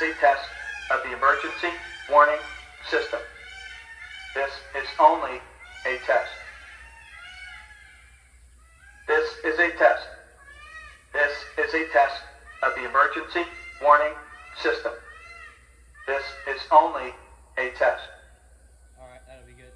is a test of the emergency warning system. This is only a test. This is a test. This is a test of the emergency warning system. This is only a test. Alright, that'll be good.